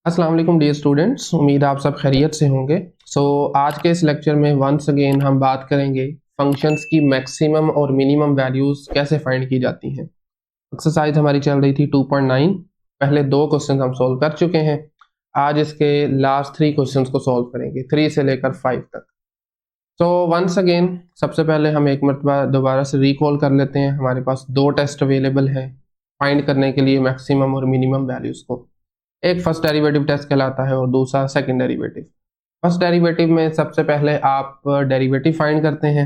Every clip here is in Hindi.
अस्सलाम वालेकुम डियर स्टूडेंट्स, उम्मीद आप सब खैरियत से होंगे। आज के इस लेक्चर में वंस अगेन हम बात करेंगे फंक्शंस की मैक्सिमम और मिनिमम वैल्यूज़ कैसे फाइंड की जाती हैं। एक्सरसाइज हमारी चल रही थी 2.9। पहले दो क्वेश्चन हम सॉल्व कर चुके हैं। आज इसके लास्ट 3 क्वेश्चंस को सॉल्व करेंगे, 3 से लेकर 5 तक। वंस अगेन सबसे पहले हम एक मरतबा दोबारा से रिकॉल कर लेते हैं। हमारे पास दो टेस्ट अवेलेबल हैं फाइंड करने के लिए मैक्सिमम और मिनिमम वैल्यूज़ को। एक फर्स्ट डेरिवेटिव टेस्ट कहलाता है और दूसरा सेकंड डेरिवेटिव। फर्स्ट डेरिवेटिव में सबसे पहले आप डेरिवेटिव फाइंड करते हैं,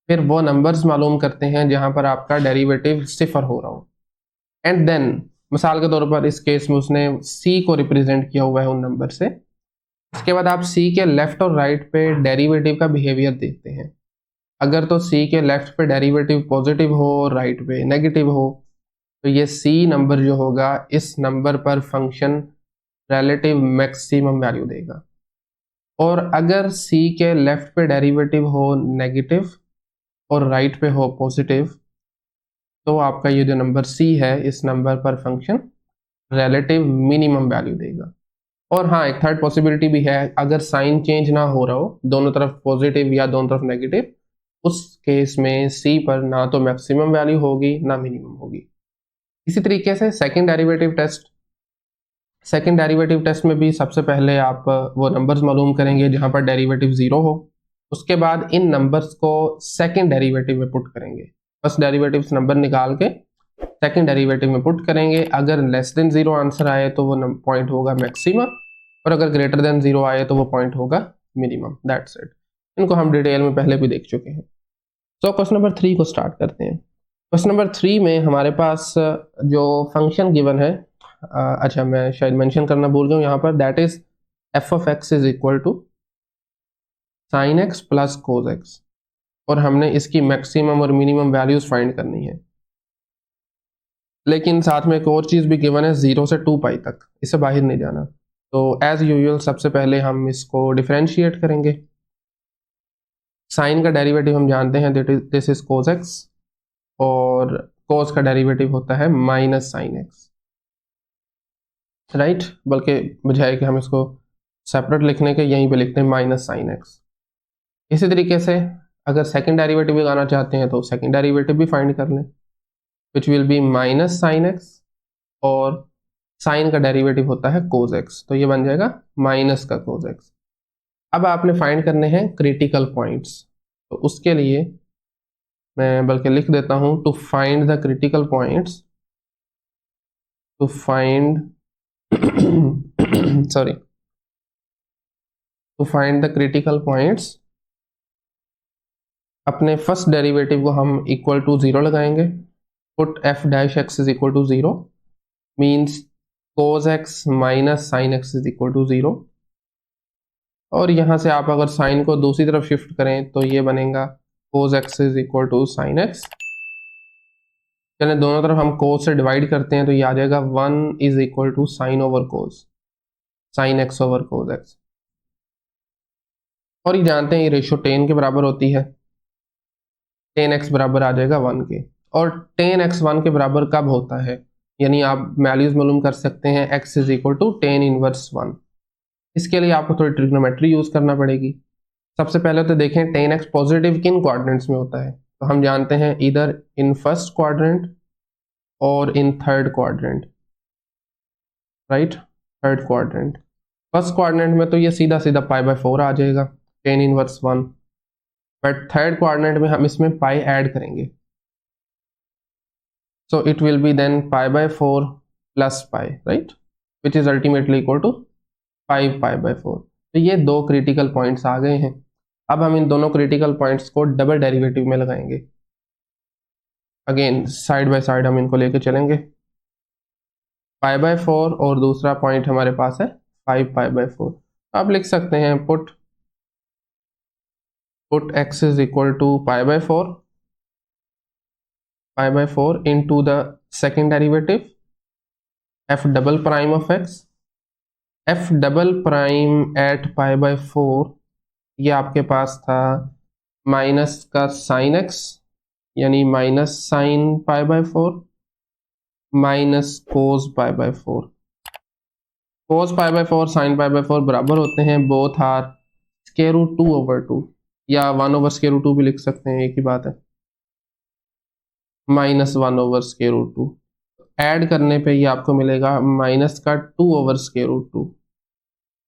फिर वो नंबर्स मालूम करते हैं जहां पर आपका डेरिवेटिव सिफर हो रहा हो, एंड देन मिसाल के तौर पर इस केस में उसने सी को रिप्रेजेंट किया हुआ है उन नंबर से। उसके बाद आप सी के लेफ्ट और राइट पे डेरिवेटिव का बिहेवियर देखते हैं। अगर तो सी के लेफ्ट पे डेरिवेटिव पॉजिटिव हो और राइट पे नेगेटिव हो तो ये सी नंबर जो होगा इस नंबर पर फंक्शन रिलेटिव मैक्सिमम वैल्यू देगा। और अगर सी के लेफ्ट पे डेरिवेटिव हो नेगेटिव और राइट पे हो पॉजिटिव तो आपका ये जो नंबर सी है इस नंबर पर फंक्शन रिलेटिव मिनिमम वैल्यू देगा। और हाँ, एक थर्ड पॉसिबिलिटी भी है, अगर साइन चेंज ना हो रहा हो, दोनों तरफ पॉजिटिव या दोनों तरफ नेगेटिव, उस केस में सी पर ना तो मैक्सिमम वैल्यू होगी ना मिनिमम होगी। इसी तरीके से सेकंड डेरिवेटिव टेस्ट में भी सबसे पहले आप वो नंबर्स मालूम करेंगे जहां पर डेरिवेटिव जीरो हो। उसके बाद इन नंबर्स को सेकंड डेरिवेटिव में पुट करेंगे। फर्स्ट डेरिवेटिव नंबर निकाल के सेकंड डेरिवेटिव में पुट करेंगे। अगर लेस देन जीरो आंसर आए तो वो पॉइंट होगा मैक्सिमम, और अगर ग्रेटर देन जीरो आए तो वो पॉइंट होगा मिनिमम। That's it. इनको हम डिटेल में पहले भी देख चुके हैं। क्वेश्चन नंबर 3 को स्टार्ट करते हैं। क्वेश्चन नंबर 3 में हमारे पास जो फंक्शन गिवन है, अच्छा मैं शायद मेंशन करना भूल गया हूँ यहाँ पर, that is f of x is equal to sine x plus cos x, और हमने इसकी मैक्सिमम और मिनिमम वैल्यूज फाइंड करनी है। लेकिन साथ में एक और चीज भी गिवन है 0 से 2 पाई तक, इससे बाहर नहीं जाना। तो एज यूजुअल सबसे पहले हम इसको डिफरेंशिएट करेंगे। साइन का डेरिवेटिव हम जानते हैं, दिस इज कोस एक्स, और कोस का डेरिवेटिव होता है माइनस साइन एक्स, राइट। बल्कि बजाय कि हम इसको सेपरेट लिखने के यहीं पे लिखते हैं माइनस साइन एक्स। इसी तरीके से अगर सेकंड डेरिवेटिव भी लगाना चाहते हैं तो सेकंड डेरिवेटिव भी फाइंड कर लें, which will be minus sine x, और साइन का डेरिवेटिव होता है कोस एक्स, तो ये बन जाएगा माइनस का कोस एक्स। अब आपने फाइंड करने हैं क्रिटिकल पॉइंट्स, तो उसके लिए मैं बल्कि लिख देता हूं, to find the critical points, to find sorry, to find the critical points, अपने फर्स्ट डेरिवेटिव को हम इक्वल टू 0 लगाएंगे। Put f dash x is equal to 0 means cos x minus sine x is equal to 0, और यहां से आप अगर साइन को दूसरी तरफ शिफ्ट करें तो ये बनेगा cos x is equal to sine x. चले दोनों तरफ हम कोस से डिवाइड करते हैं तो ये आ जाएगा 1 is equal to sine over cos, sine x over cos x. और ये जानते हैं ये रेशियो 10 के बराबर होती है, 10x बराबर आ जाएगा 1 के। और 10x 1 के बराबर कब होता है, यानी आप वैल्यूज मालूम कर सकते हैं x is equal to 10 inverse 1। इसके लिए आपको थोड़ी ट्रिग्नोमेट्री यूज करना पड़ेगी। सबसे पहले तो देखें 10x पॉजिटिव किन क्वाड्रेंट्स में होता है, तो हम जानते हैं इधर इन फर्स्ट क्वाड्रेंट और in third quadrant, right. Third quadrant, first quadrant में तो ये सीधा सीधा पाई बाय 4 आ जाएगा 10 इनवर्स 1, बट थर्ड क्वाड्रेंट में हम इसमें पाई ऐड करेंगे, so it will be then pi by 4 plus pi, right, which is ultimately equal to 5 pi by 4। तो ये दो क्रिटिकल पॉइंट्स आ गए हैं। अब हम इन दोनों क्रिटिकल पॉइंट्स को डबल डेरिवेटिव में लगाएंगे। अगेन साइड बाय साइड हम इनको लेके चलेंगे। पाई बाय 4 और दूसरा पॉइंट हमारे पास है 5 पाई बाय 4। अब लिख सकते हैं put x is equal to pi by 4 into the second derivative f double prime of x, f double prime at pi by 4, ये आपके पास था माइनस का साइन x, यानी minus sign pi by 4 minus cos pi by 4। cos pi by 4 sin pi by 4 बराबर होते हैं बोथ आर स्क्वायर रूट 2/2 या 1/√2 भी लिख सकते हैं, एक ही बात है, -1/√2। ऐड करने पे ये आपको मिलेगा माइनस का 2/√2।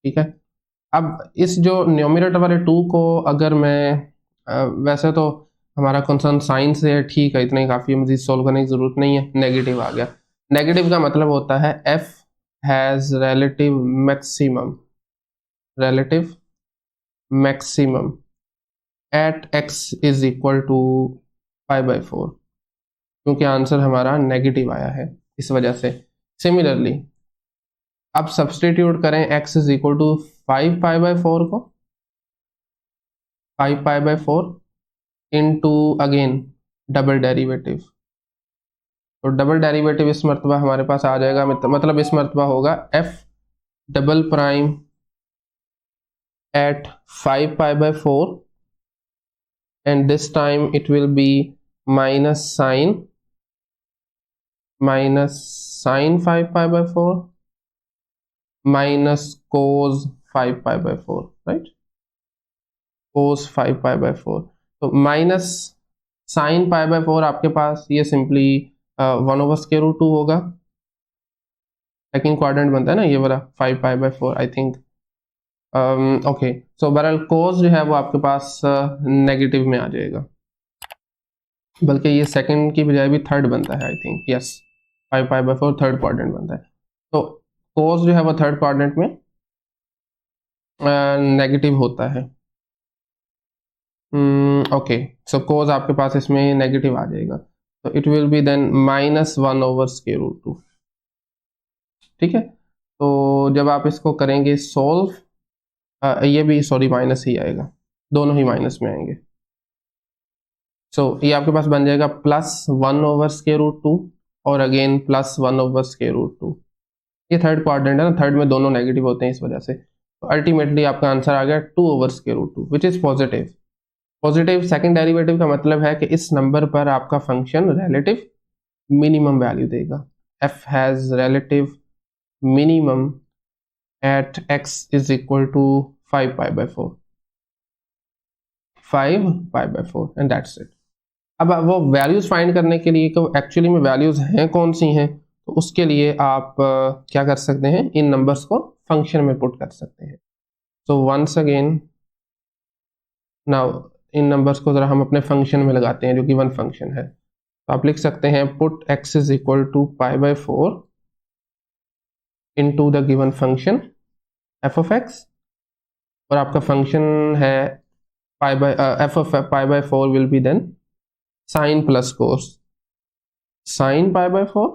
ठीक है। अब इस जो न्यूमरेटर वाले 2 को अगर मैं वैसे तो हमारा कंसर्न साइन से है, ठीक है, इतना ही काफ़ी है, मजीद सोल्व करने की ज़रूरत नहीं है। नेगेटिव आ गया। नेगेटिव का मतलब होता है f has relative maximum, relative maximum at x is equal to pi by 4, क्योंकि आंसर हमारा नेगेटिव आया है इस वजह से। सिमिलरली अब सब्सटीट्यूट करें x is equal to 5 pi by 4 को, 5 pi by 4 into again double derivative. तो डबल डेरिवेटिव इस मरतबा हमारे पास आ जाएगा, मतलब इस मरतबा होगा f double prime at 5 pi by 4 and this time it will be minus sine 5 pi by 4 minus cos 5 pi by 4, right, cos 5 pi by 4। तो माइनस साइन पाई बाय 4 आपके पास ये सिंपली 1/√2 होगा। सेकंड क्वाड्रेंट बनता है ना ये वाला 5 pi by 4 I think. Okay, so बहरहाल कोस जो है वो आपके पास नेगेटिव में आ जाएगा, बल्कि ये सेकंड की बजाय भी थर्ड बनता है I think, yes, 5 pi by 4 third quadrant बनता है। तो कोस जो है वो थर्ड क्वाड्रेंट में नेगेटिव होता है। ओके, सो कोस आपके पास इसमें नेगेटिव आ जाएगा, तो इट विल बी देन -1/√2। ठीक है। तो जब आप इसको करेंगे सोल्व, ये भी सॉरी माइनस ही आएगा, दोनों ही माइनस में आएंगे। सो ये आपके पास बन जाएगा +1/√2 और अगेन +1/√2। ये थर्ड क्वाड्रेंट है ना, थर्ड में दोनों नेगेटिव होते हैं इस वजह से। तो अल्टीमेटली आपका आंसर आ गया 2/√2 which is positive. Positive second derivative का मतलब है कि इस नंबर पर आपका फंक्शन रिलेटिव मिनिमम वैल्यू देगा। f has relative minimum at x is equal to 5 pi by 4, 5 pi by 4 and that's it. अब वो वैल्यूज फाइंड करने के लिए कि एक्चुअली में वैल्यूज हैं कौन सी हैं, तो उसके लिए आप क्या कर सकते हैं, इन नंबर्स को फंक्शन में पुट कर सकते हैं। सो वंस अगेन नाउ इन नंबर्स को जरा हम अपने फंक्शन में लगाते हैं जो कि वन फंक्शन है। तो आप लिख सकते हैं put x is equal to pi by 4 into the given function f of x, और आपका फंक्शन है pi by f of pi by 4 will be then sine plus cos, sine pi by 4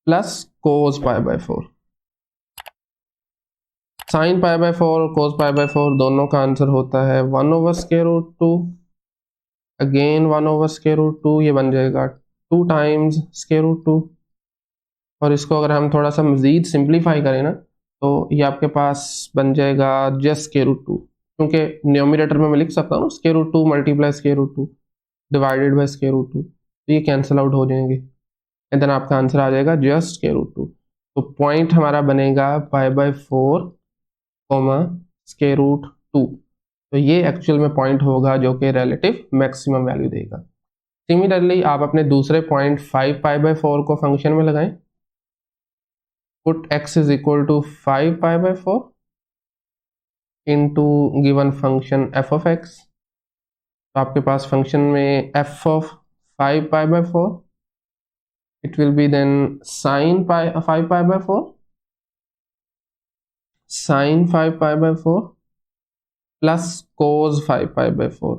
plus cos pi by 4। Sine pi by 4 और कोस पाई बाय 4 दोनों का आंसर होता है 1/√2, अगेन 1/√2, ये बन जाएगा 2 टाइम्स √2। और इसको अगर हम थोड़ा सा मजीद सिंप्लीफाई करें ना, तो ये आपके पास बन जाएगा जस्ट √2, क्योंकि न्यूमरेटर में मैं लिख सकता हूँ √2 मल्टीप्लाई √2 डिवाइडेड बाय √2, तो ये कैंसिल आउट हो जाएंगे एंड देन आपका आंसर आ जाएगा जस्ट √2। तो पॉइंट हमारा बनेगा पाई बाय 4 √2। तो ये एक्चुअल में पॉइंट होगा जो कि रिलेटिव मैक्सिमम वैल्यू देगा। सिमिलरली आप अपने दूसरे पॉइंट 5 पाई बाय 4 को फंक्शन में लगाएं, put x is equal to 5 pi by 4 into given function f of x। तो आपके पास फंक्शन में f of 5 pi by 4 it will be then sin 5 pi by 4 sin 5 pi by 4 plus cos 5 pi by 4,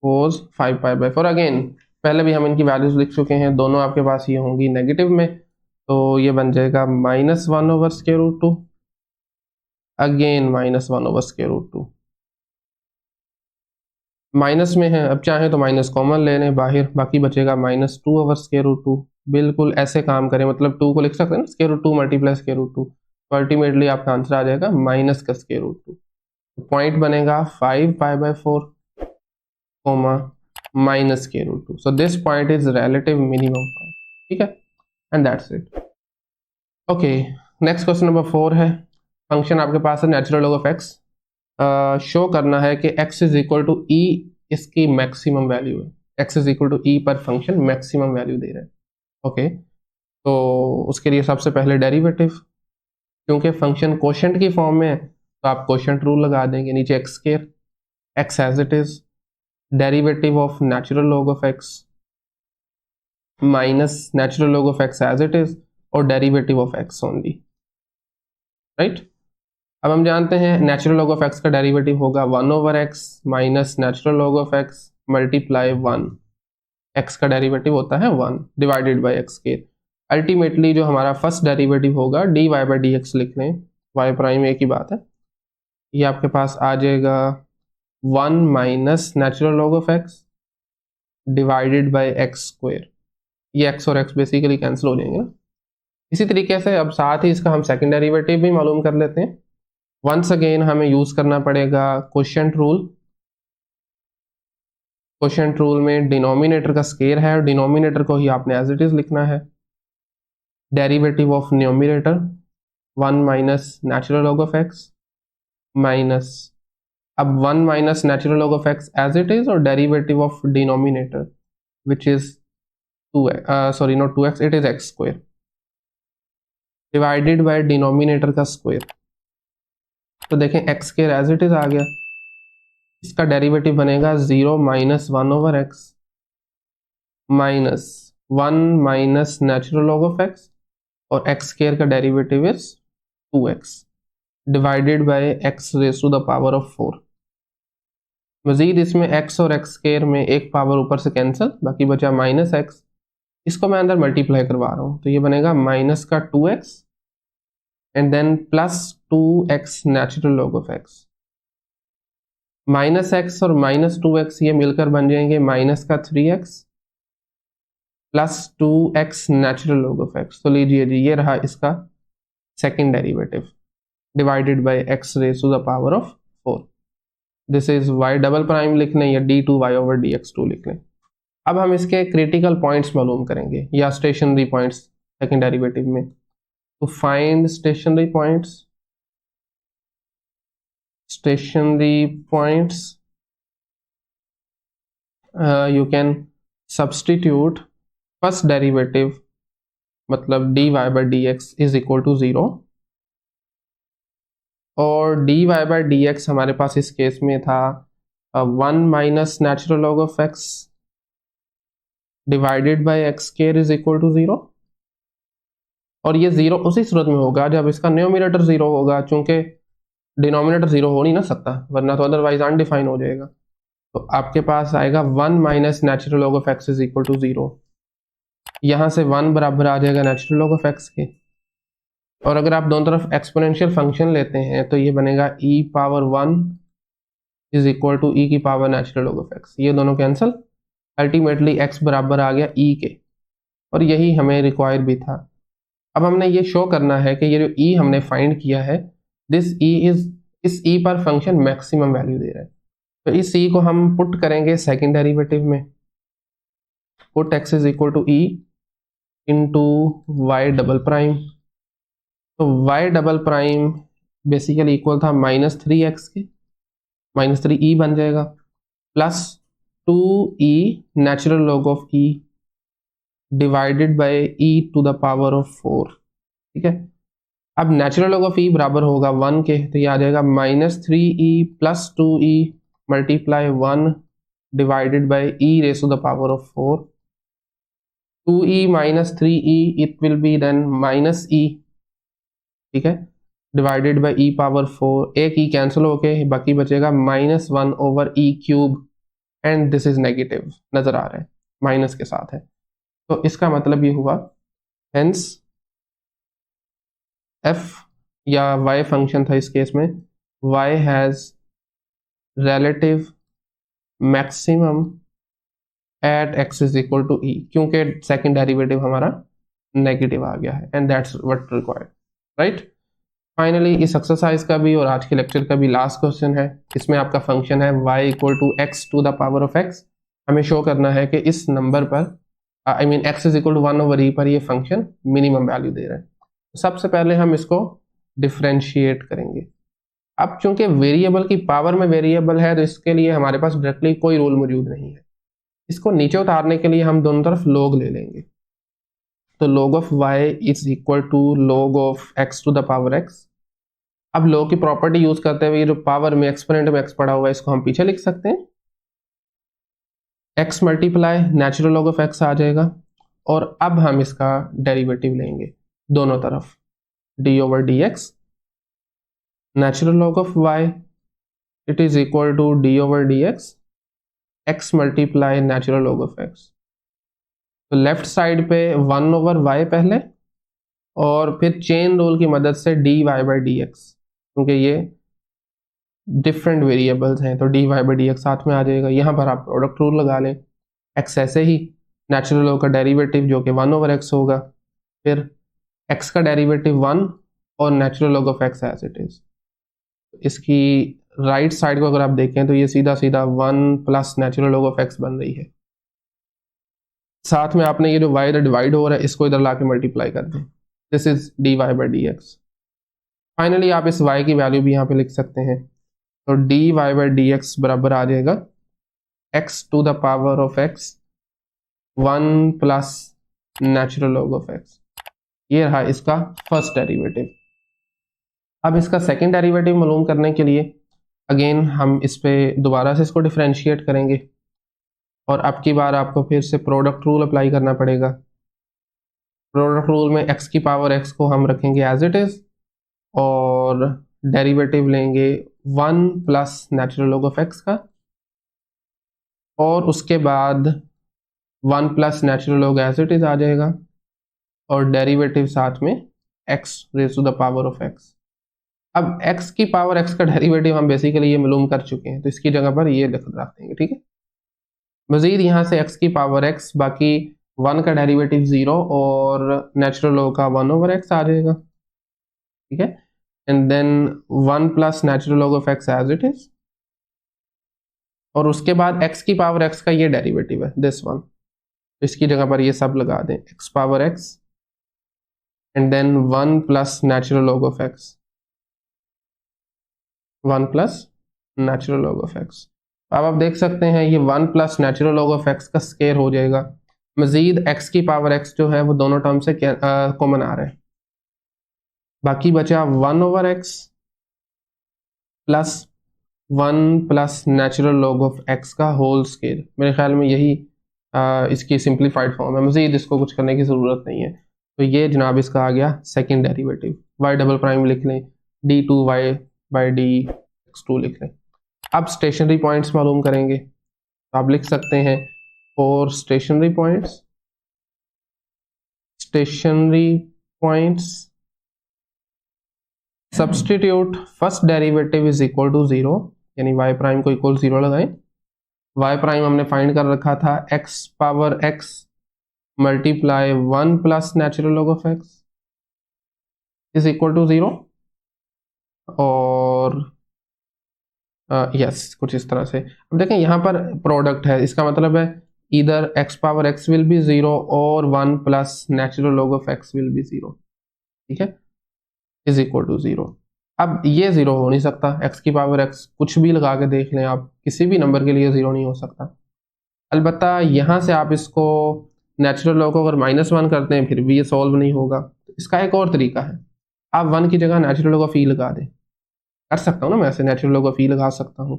cos 5 pi by 4। Again पहले भी हम इनकी वैल्यूज लिख चुके हैं, दोनों आपके पास ये होंगी नेगेटिव में, तो ये बन जाएगा -1/√2, अगेन -1/√2। माइनस में है, अब चाहें तो माइनस कॉमन ले लें बाहर, बाकी बचेगा -2/√2। बिल्कुल ऐसे काम करें, मतलब 2 को लिख सकते हैं ना √2 मल्टीप्लाई √2, तो अल्टीमेटली आपका आंसर आ जाएगा माइनस का √2। पॉइंट बनेगा 5 pi by 4 comma minus √2। So this point is relative minimum point. ठीक है, and that's it. Okay, next question number 4 है। फंक्शन आपके पास है natural log of x. Show करना है कि x इज इक्वल टू ई इसकी मैक्सिमम वैल्यू है। x इज इक्वल टू ई पर फंक्शन मैक्सिमम वैल्यू दे रहा है। ओके, तो उसके लिए सबसे पहले डेरिवेटिव, क्योंकि फंक्शन कोशेंट की फॉर्म में है तो आप कोशेंट रूल लगा देंगे। नीचे x square, x as it is, derivative of natural log of x minus natural log of x as it is और derivative of x only, right. अब हम जानते हैं नेचुरल लॉग ऑफ एक्स का डेरिवेटिव होगा 1/x minus natural log of x multiply 1। X का डेरिवेटिव होता है 1 divided by x square. Ultimately जो हमारा फर्स्ट डेरिवेटिव होगा dy बाई डी एक्स लिख लें, y प्राइम एक ही बात है, ये आपके पास आ जाएगा 1 minus natural log of x divided by x square. ये x और x बेसिकली कैंसिल हो जाएंगे ना। इसी तरीके से अब साथ ही इसका हम सेकंड डेरिवेटिव भी मालूम कर लेते हैं। वंस अगेन हमें यूज करना पड़ेगा कोशेंट रूल। कोशेंट रूल में डिनोमिनेटर का स्क्वायर है और डिनोमिनेटर को ही आपने एज इट इज लिखना है। Derivative of numerator 1 minus natural log of x minus, अब 1 minus natural log of x as it is और derivative of denominator which is 2x, sorry not 2x, it is x square divided by denominator का स्क्वायर। तो देखें x square as it is आ गया, इसका डेरिवेटिव बनेगा 0 minus 1/x minus 1 minus natural log of x और एक्स स्क्वायर का derivative is 2x divided by x raise to the power of 4। मजीद इसमें x और x स्क्वायर में एक पावर ऊपर से कैंसिल, बाकी बचा माइनस x। इसको मैं अंदर मल्टीप्लाई करवा रहा हूँ तो ये बनेगा माइनस का 2x and then plus 2x natural log of x। Minus x और माइनस 2x ये मिलकर बन जाएंगे माइनस का 3x plus 2x natural log of x। तो लीजिए जी, ये रहा इसका second derivative divided by x raise to the power of 4। This is y double prime लिख लें या d2y ओवर dx2 लिख लें। अब हम इसके क्रिटिकल पॉइंट्स मालूम करेंगे या स्टेशनरी पॉइंट्स सेकंड डेरिवेटिव में। तो find stationary points, stationary points, you can substitute first derivative मतलब dy by dx is equal to 0 और dy by dx हमारे पास इस केस में था 1 minus natural log of x divided by x square is equal to 0। और ये 0 उसी सूरत में होगा जब इसका न्यूमरेटर 0 होगा, चूंकि डिनोमिनेटर 0 हो नहीं ना सकता वरना तो अदरवाइज अनडिफाइन हो जाएगा। तो आपके पास आएगा 1 minus natural log of x is equal to 0। यहाँ से 1 बराबर आ जाएगा नेचुरल लॉग ऑफ एक्स के, और अगर आप दोनों तरफ एक्सपोनेंशियल फंक्शन लेते हैं तो ये बनेगा e power 1 is equal to e की power natural log of x. ये दोनों कैंसिल, अल्टीमेटली x बराबर आ गया e के, और यही हमें रिक्वायर भी था। अब हमने ये शो करना है कि ये जो e हमने फाइंड किया है, दिस e इज, इस e पर फंक्शन मैक्सिमम वैल्यू दे रहा है। तो इस e को हम पुट करेंगे सेकंड डेरिवेटिव में। Put x is equal to e into y double prime. तो y double prime basically equal था -3x के, -3e बन जाएगा plus 2e natural log of e divided by e to the power of 4। ठीक है, अब नेचुरल लॉग ऑफ e बराबर होगा 1 के, तो ये आ जाएगा -3e plus 2e multiply 1 divided by e raise to the power of 4। 2e minus 3e it will be then -e, ठीक है, डिवाइडेड बाय e पावर 4। एक e कैंसिल होके बाकी बचेगा -1 over e cube, and this is negative नजर आ रहा है, माइनस के साथ है। तो इसका मतलब ये हुआ हेंस f या y फंक्शन था इस केस में, y has relative maximum at x is equal to e, क्योंकि सेकंड डेरिवेटिव हमारा नेगेटिव आ गया है, and that's what required, right. Finally इस एक्सरसाइज का भी और आज के लेक्चर का भी लास्ट क्वेश्चन है। इसमें आपका फंक्शन है y equal to x to the power of x। हमें शो करना है कि इस नंबर पर, I mean x is equal to 1 over e पर ये फंक्शन मिनिमम वैल्यू दे रहा है। सबसे पहले हम इसको डिफ्रेंशिएट करेंगे। अब चूंकि वेरिएबल की पावर में वेरिएबल है तो इसके लिए हमारे पास डायरेक्टली कोई रूल मौजूद नहीं है। इसको नीचे उतारने के लिए हम दोनों तरफ log ले लेंगे। तो log of y is equal to log of x to the power x। अब log की प्रॉपर्टी यूज करते हुए जो पावर में एक्सपोनेंट में x पड़ा हुआ है इसको हम पीछे लिख सकते हैं। x multiply natural log of x आ जाएगा और अब हम इसका डेरिवेटिव लेंगे दोनों तरफ, d over d x natural log of y it is equal to d over d x multiply natural log of x। तो लेफ्ट साइड पे 1 ओवर y पहले और फिर चेन रूल की मदद से dy बाई डी एक्स, क्योंकि ये डिफरेंट वेरिएबल्स हैं तो dy बाई डी एक्स साथ में आ जाएगा। यहाँ पर आप प्रोडक्ट रूल लगा लें, x ऐसे ही नेचुरल log का डेरिवेटिव जो कि 1 ओवर x होगा, फिर x का डेरिवेटिव 1 और natural log of x as it is. इसकी राइट साइड को अगर आप देखें तो ये सीधा सीधा 1 plus natural log of x बन रही है। साथ में आपने ये जो y इधर डिवाइड हो रहा है इसको इधर लाके मल्टीप्लाई कर दें, this is dy by d x. Finally आप इस y की वैल्यू भी यहाँ पे लिख सकते हैं, तो dy बाई डी एक्स बराबर आ जाएगा x to the power of x 1 plus natural log of x। ये रहा इसका फर्स्ट डेरिवेटिव। अब इसका सेकंड डेरिवेटिव मालूम करने के लिए अगेन हम इस पे दोबारा से इसको डिफरेंशिएट करेंगे और अब की बार आपको फिर से प्रोडक्ट रूल अप्लाई करना पड़ेगा। प्रोडक्ट रूल में x की पावर x को हम रखेंगे एज इट इज और डेरिवेटिव लेंगे 1 plus natural log of x का और उसके बाद 1 plus natural log as it is आ जाएगा और डेरिवेटिव साथ में x raise to the power of x। अब x की पावर x का डेरिवेटिव हम बेसिकली ये मालूम कर चुके हैं तो इसकी जगह पर ये रख देंगे, ठीक है। मजीद यहाँ से x की पावर x, बाकी 1 का डेरिवेटिव 0 और नेचुरल log का 1 ओवर x आ जाएगा, ठीक है। And then 1 plus natural log of x as it is और उसके बाद x की पावर x का ये डेरिवेटिव है दिस वन, इसकी जगह पर ये सब लगा दें x power x and then 1 plus natural log of x, 1 plus natural log of x। अब आप देख सकते हैं ये 1 plus natural log of x का स्केयर हो जाएगा। मजीद x की पावर x जो है वो दोनों टर्म से कॉमन आ रहा है, बाकी बचा 1 over x plus 1 plus natural log of x का होल स्केयर। मेरे ख्याल में यही इसकी सिंप्लीफाइड फॉर्म है, मजीद इसको कुछ करने की ज़रूरत नहीं है। तो ये जनाब इसका आ गया second derivative. y double prime लिख लें, d2y बाई डी एक्स 2 लिख लें। अब स्टेशनरी पॉइंट्स मालूम करेंगे, तो आप लिख सकते हैं for stationary points substitute first derivative is equal to 0, यानी y प्राइम को इक्वल 0 लगाएं। y प्राइम हमने फाइंड कर रखा था x power x multiply 1 plus natural log of x is equal to 0 और यस कुछ इस तरह से। अब देखें यहाँ पर प्रोडक्ट है, इसका मतलब है इधर x power x will be 0 और 1 plus natural log of x will be 0, ठीक है, इज इक्वल टू 0। अब ये 0 हो नहीं सकता, x की पावर x कुछ भी लगा के देख लें आप, किसी भी नंबर के लिए 0 नहीं हो सकता। अलबत्ता यहाँ से आप इसको नेचुरल log को अगर -1 करते हैं फिर भी ये सॉल्व नहीं होगा। तो इसका एक और तरीका है, आप 1 की जगह नेचुरल log ऑफ e लगा दें। कर सकता हूँ ना मैं ऐसे, नेचुरल log ऑफ e लगा सकता हूँ,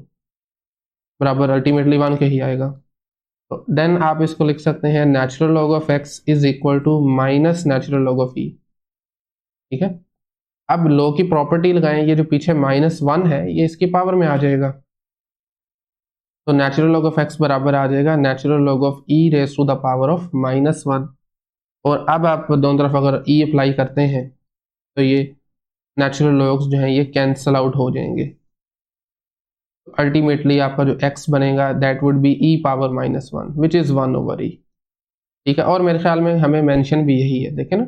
बराबर अल्टीमेटली 1 के ही आएगा। तो देन आप इसको लिख सकते हैं natural log of x is equal to minus natural log of e, ठीक है। अब लो की प्रॉपर्टी लगाएं, ये जो पीछे -1 है ये इसकी पावर में आ जाएगा, तो नेचुरल log ऑफ x बराबर आ जाएगा natural log of e raise to the power of -1। और अब आप दोनों तरफ अगर e अप्लाई करते हैं तो ये नेचुरल लॉग्स जो हैं ये कैंसल आउट हो जाएंगे। अल्टीमेटली आपका जो x बनेगा that would be e power -1 which is 1 over e, ठीक है। और मेरे ख्याल में हमें मेंशन भी यही है, देखें ना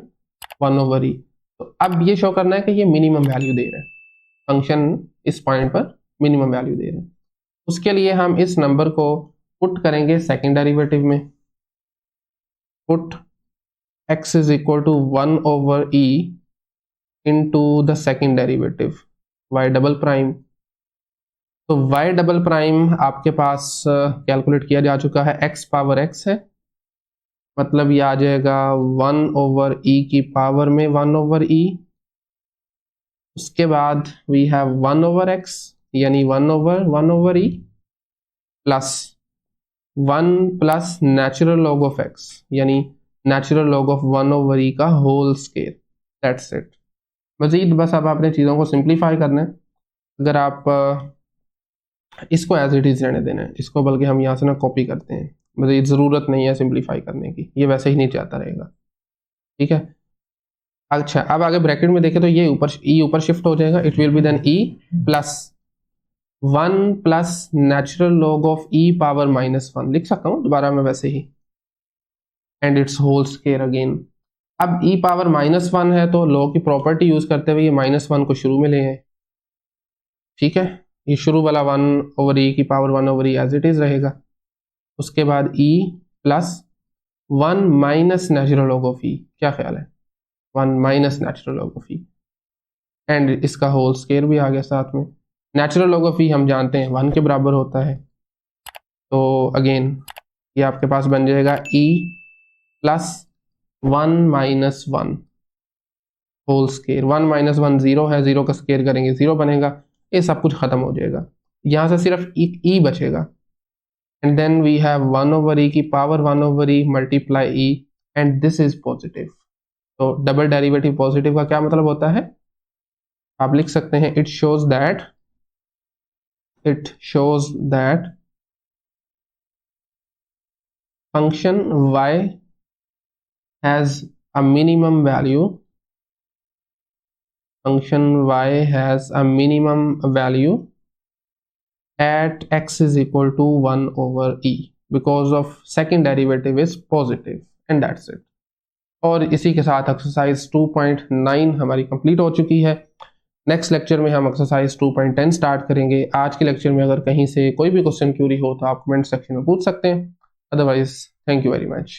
1 ओवर e। तो अब ये शो करना है कि ये मिनिमम वैल्यू दे रहा है, फंक्शन इस पॉइंट पर मिनिमम वैल्यू दे रहा है। उसके लिए हम इस नंबर को पुट करेंगे सेकेंड डेरिवेटिव में, put x is equal to 1 over e into the second derivative y double prime. तो y डबल प्राइम आपके पास कैलकुलेट किया जा चुका है, x पावर x है, मतलब ये आ जाएगा 1/e की पावर में 1/e। उसके बाद वी हैव 1/x यानी 1/e plus 1 plus natural log of x यानी नेचुरल लॉग ऑफ 1/e का whole square. That's it. Majid बस अब आपने चीज़ों को सिंप्लीफाई करना है। अगर आप इसको एज इट इज़ रहने देना है, इसको बल्कि हम यहाँ से ना कॉपी करते हैं, मजीद ज़रूरत नहीं है सिंप्लीफाई करने की, ये वैसे ही नीचे आता रहेगा। ठीक है, अच्छा अब आगे ब्रैकेट में देखें तो ये ऊपर शिफ्ट हो जाएगा, it will be then e plus 1 plus natural log of e power -1 लिख सकता हूँ दोबारा मैं वैसे ही, and it's whole square again. अब e पावर -1 है तो लॉ की प्रॉपर्टी यूज करते हुए ये -1 को शुरू में ले आए। ठीक है, ये शुरू वाला 1/e की power 1/e as it is रहेगा। उसके बाद e plus 1 minus natural log of e, क्या ख्याल है, 1 minus natural log of e, and इसका होल स्केयर भी आ गया साथ में। नेचुरल लॉग ऑफ e हम जानते हैं 1 के बराबर होता है, तो अगेन ये आपके पास बन जाएगा e plus 1 minus 1 whole square. 1 minus 1 0 है, 0 का स्केयर करेंगे 0 बनेगा, ये सब कुछ खत्म हो जाएगा, यहाँ से सिर्फ e बचेगा, and then we have 1/e की power 1/e multiply e, and this is positive. तो डबल डेरिवेटिव पॉजिटिव का क्या मतलब होता है, आप लिख सकते हैं it shows that function y has a minimum value, function y has a minimum value at x is equal to 1/e because of second derivative is positive, and that's it। और इसी के साथ एक्सरसाइज 2.9 हमारी कंप्लीट हो चुकी है। नेक्स्ट लेक्चर में हम एक्सरसाइज 2.10 स्टार्ट करेंगे। आज के लेक्चर में अगर कहीं से कोई भी क्वेश्चन क्यूरी हो तो आप कमेंट सेक्शन में पूछ सकते हैं, otherwise thank you very much.